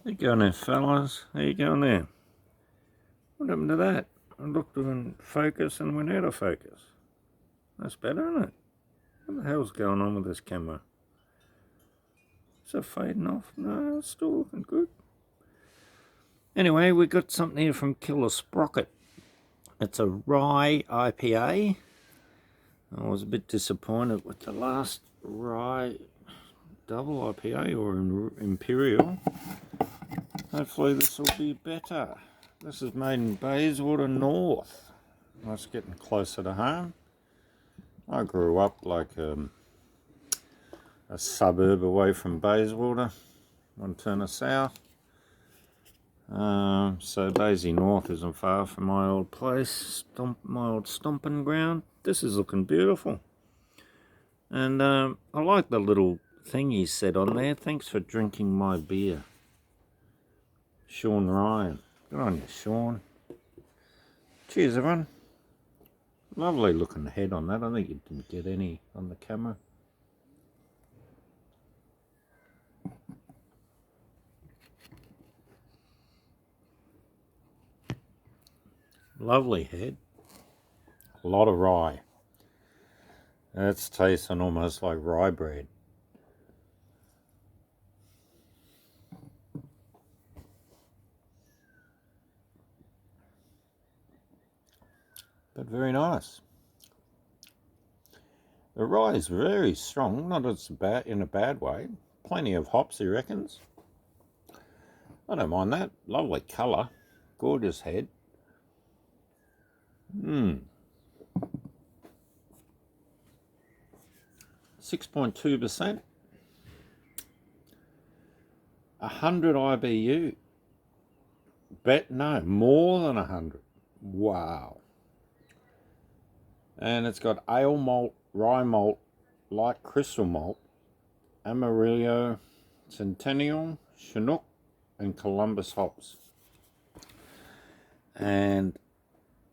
How you going there, fellas? How you going there? What happened to that? I looked in focus and went out of focus. That's better, isn't it? What the hell's going on with this camera? Is it fading off? No, it's still looking good. Anyway, we got something here from Killer Sprocket. It's a Rye IPA. I was a bit disappointed with the last Rye double IPA or Imperial. Hopefully this will be better. This is made in Bayswater North. That's getting closer to home. I grew up like a suburb away from Bayswater, one turner south. So Baysy North isn't far from my old place, my old stomping ground. This is looking beautiful. And I like the little thing he said on there. Thanks for drinking my beer. Sean Ryan. Good on you, Sean. Cheers, everyone. Lovely looking head on that. I think you didn't get any on the camera. Lovely head. A lot of rye. That's tasting almost like rye bread. But very nice. The rye is very strong, not in a bad way. Plenty of hops, he reckons. I don't mind that. Lovely colour. Gorgeous head. 6.2%. 100 IBU. No, more than 100. Wow. And it's got ale malt, rye malt, light crystal malt, Amarillo, Centennial, Chinook, and Columbus hops. And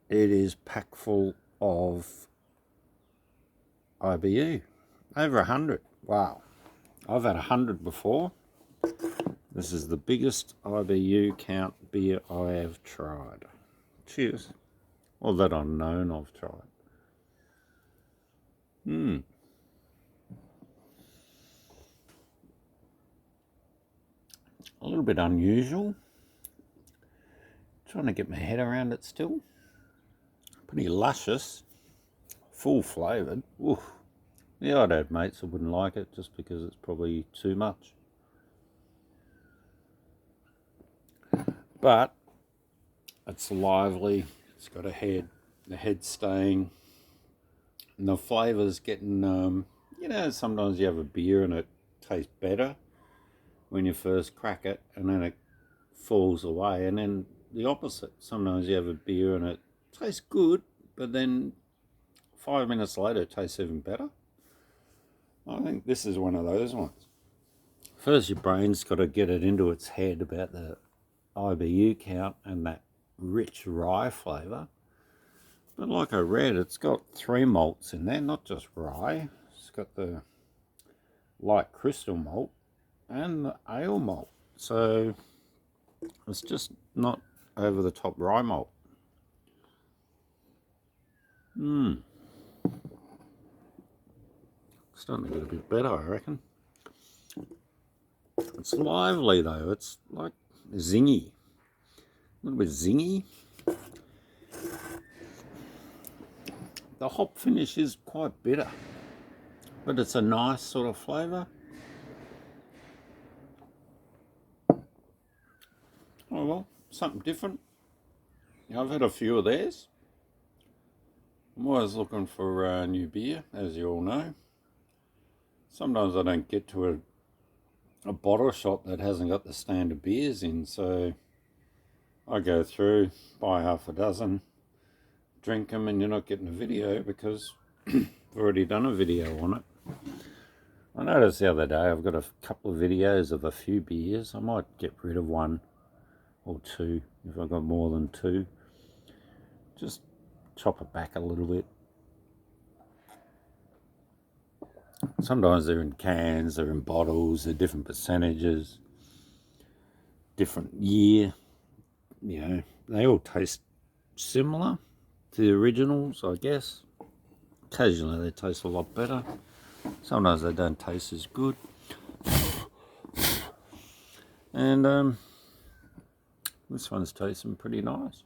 it is packed full of IBU. Over 100. Wow. I've had 100 before. This is the biggest IBU count beer I have tried. Cheers. Or that I've known I've tried. A little bit unusual. Trying to get my head around it still. Pretty luscious. Full flavoured. Oof. Yeah, I'd have mates that wouldn't like it just because it's probably too much. But it's lively. It's got a head. The head staying. And the flavour's getting, sometimes you have a beer and it tastes better when you first crack it and then it falls away. And then the opposite. Sometimes you have a beer and it tastes good, but then 5 minutes later it tastes even better. I think this is one of those ones. First, your brain's got to get it into its head about the IBU count and that rich rye flavour. But like I read, it's got 3 malts in there, not just rye. It's got the light crystal malt and the ale malt. So it's just not over the top rye malt. Starting to get a bit better, I reckon. It's lively though. It's like zingy. A little bit zingy. The hop finish is quite bitter, but it's a nice sort of flavour. Oh well, something different. I've had a few of theirs. I'm always looking for new beer, as you all know. Sometimes I don't get to a bottle shop that hasn't got the standard beers in, so I go through, buy half a dozen, drink them, and you're not getting a video because I've already done a video on it. I noticed the other day I've got a couple of videos of a few beers. I might get rid of 1 or 2 if I've got more than 2. Just chop it back a little bit. Sometimes they're in cans, they're in bottles, they're different percentages. different year. You know, they all taste similar to the originals, I guess. Occasionally they taste a lot better. Sometimes they don't taste as good. And this one's tasting pretty nice.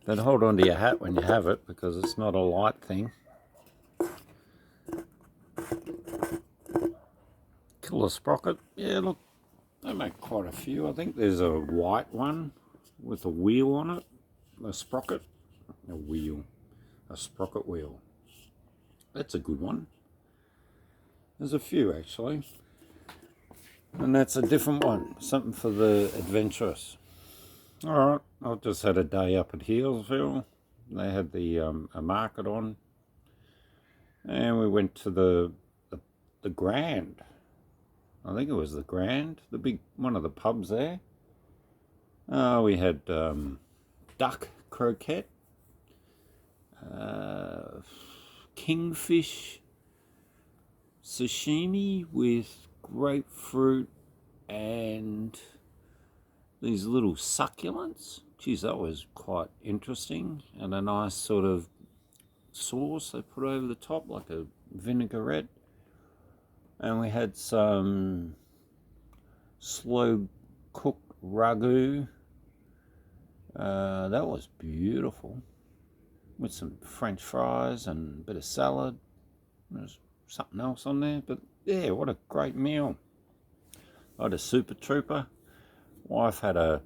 But hold on to your hat when you have it, because it's not a light thing. Killer Sprocket. Yeah, look, they make quite a few. I think there's a white one with a wheel on it. A sprocket. A wheel. A sprocket wheel. That's a good one. There's a few actually. And that's a different one. Something for the adventurous. Alright, I've just had a day up at Healesville. They had the a market on. And we went to the Grand. I think it was the Grand, the big one of the pubs there. We had duck croquette, kingfish sashimi with grapefruit and these little succulents. Geez, that was quite interesting. And a nice sort of sauce they put over the top, like a vinaigrette. And we had some slow cooked ragu. That was beautiful. With some French fries and a bit of salad. There's something else on there. But yeah, what a great meal. I had a Super Trooper. Wife had a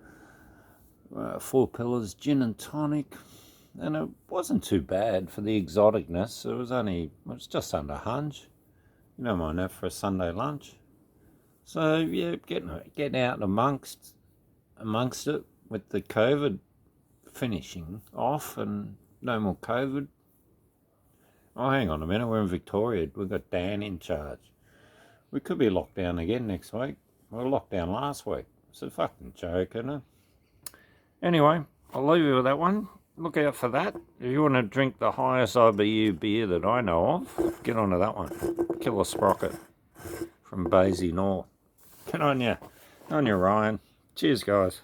Four Pillars gin and tonic. And it wasn't too bad for the exoticness. It was just under hunch. You don't mind that for a Sunday lunch. So yeah, getting out amongst it with the COVID finishing off and no more COVID. Oh, hang on a minute, we're in Victoria. We've got Dan in charge. We could be locked down again next week. We were locked down last week. It's a fucking joke, isn't it? Anyway, I'll leave you with that one. Look out for that. If you want to drink the highest IBU beer that I know of, get onto that one. Killer Sprocket from Basie North. Good on you. On you, Ryan. Cheers, guys.